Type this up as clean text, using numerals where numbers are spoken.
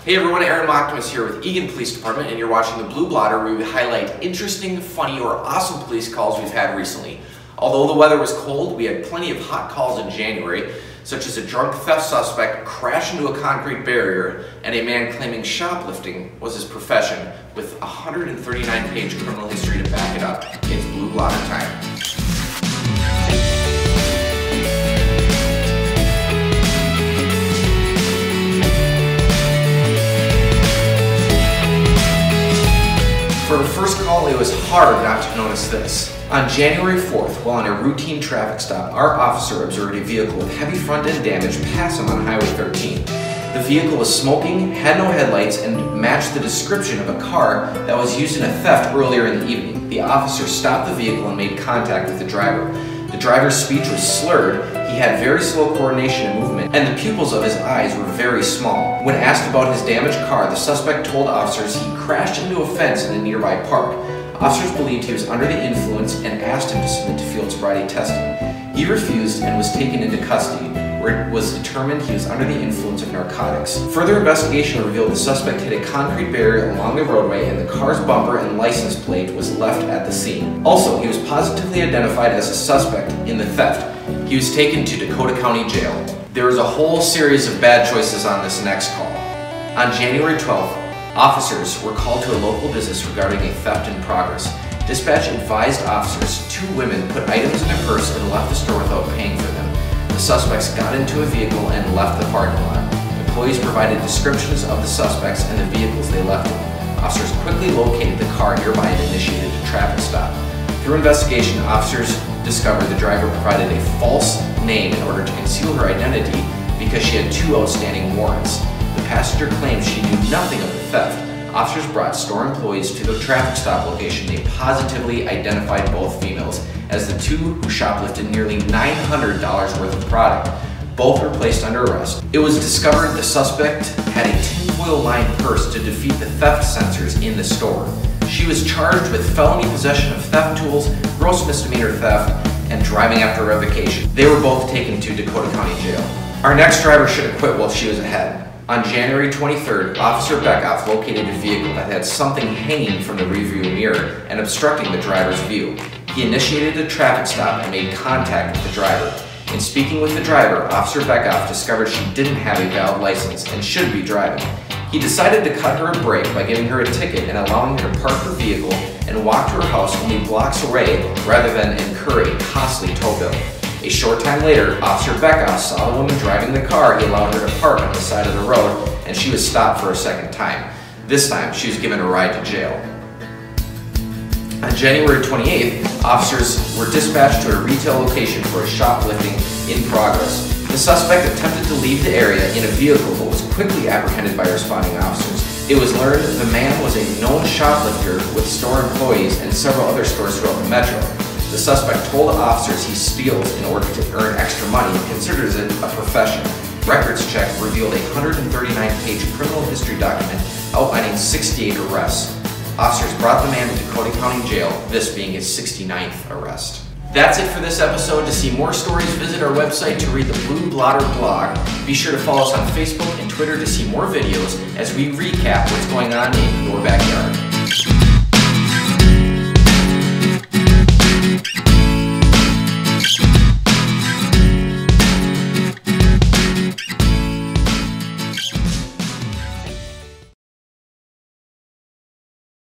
Hey everyone, Aaron Mockness here with Eagan Police Department, and you're watching the Blue Blotter, where we highlight interesting, funny, or awesome police calls we've had recently. Although the weather was cold, we had plenty of hot calls in January, such as a drunk theft suspect crash into a concrete barrier and a man claiming shoplifting was his profession, with a 139-page criminal history to back it up. It's Blue Blotter time. For our first call, it was hard not to notice this. On January 4th, while on a routine traffic stop, our officer observed a vehicle with heavy front-end damage pass him on Highway 13. The vehicle was smoking, had no headlights, and matched the description of a car that was used in a theft earlier in the evening. The officer stopped the vehicle and made contact with the driver. The driver's speech was slurred, he had very slow coordination and movement, and the pupils of his eyes were very small. When asked about his damaged car, the suspect told officers he crashed into a fence in a nearby park. Officers believed he was under the influence and asked him to submit to field sobriety testing. He refused and was taken into custody, where it was determined he was under the influence of narcotics. Further investigation revealed the suspect hit a concrete barrier along the roadway, and the car's bumper and license plate was left at the scene. Also, he was positively identified as a suspect in the theft. He was taken to Dakota County Jail. There was a whole series of bad choices on this next call. On January 12th, officers were called to a local business regarding a theft in progress. Dispatch advised officers 2 women put items in their purse and left the store without paying for them. The suspects got into a vehicle and left the parking lot. Employees provided descriptions of the suspects and the vehicles they left in. Officers quickly located the car nearby and initiated a traffic stop. Through investigation, officers discovered the driver provided a false name in order to conceal her identity because she had 2 outstanding warrants. The passenger claimed she knew nothing of the theft. Officers brought store employees to the traffic stop location. They positively identified both females as the 2 who shoplifted nearly $900 worth of product. Both were placed under arrest. It was discovered the suspect had a tinfoil-lined purse to defeat the theft sensors in the store. She was charged with felony possession of theft tools, gross misdemeanor theft, and driving after revocation. They were both taken to Dakota County Jail. Our next driver should have quit while she was ahead. On January 23rd, Officer Beckoff located a vehicle that had something hanging from the rearview mirror and obstructing the driver's view. He initiated a traffic stop and made contact with the driver. In speaking with the driver, Officer Beckoff discovered she didn't have a valid license and shouldn't be driving. He decided to cut her a break by giving her a ticket and allowing her to park her vehicle and walk to her house only blocks away rather than incur a costly tow bill. A short time later, Officer Beckoff saw the woman driving the car he allowed her to park on the side of the road, and she was stopped for a second time. This time, she was given a ride to jail. On January 28th, officers were dispatched to a retail location for a shoplifting in progress. The suspect attempted to leave the area in a vehicle but was quickly apprehended by responding officers. It was learned the man was a known shoplifter with store employees and several other stores throughout the metro. The suspect told officers he steals in order to earn extra money and considers it a profession. Records check revealed a 139-page criminal history document outlining 68 arrests. Officers brought the man to Dakota County Jail, this being his 69th arrest. That's it for this episode. To see more stories, visit our website to read the Blue Blotter blog. Be sure to follow us on Facebook and Twitter to see more videos as we recap what's going on in your backyard.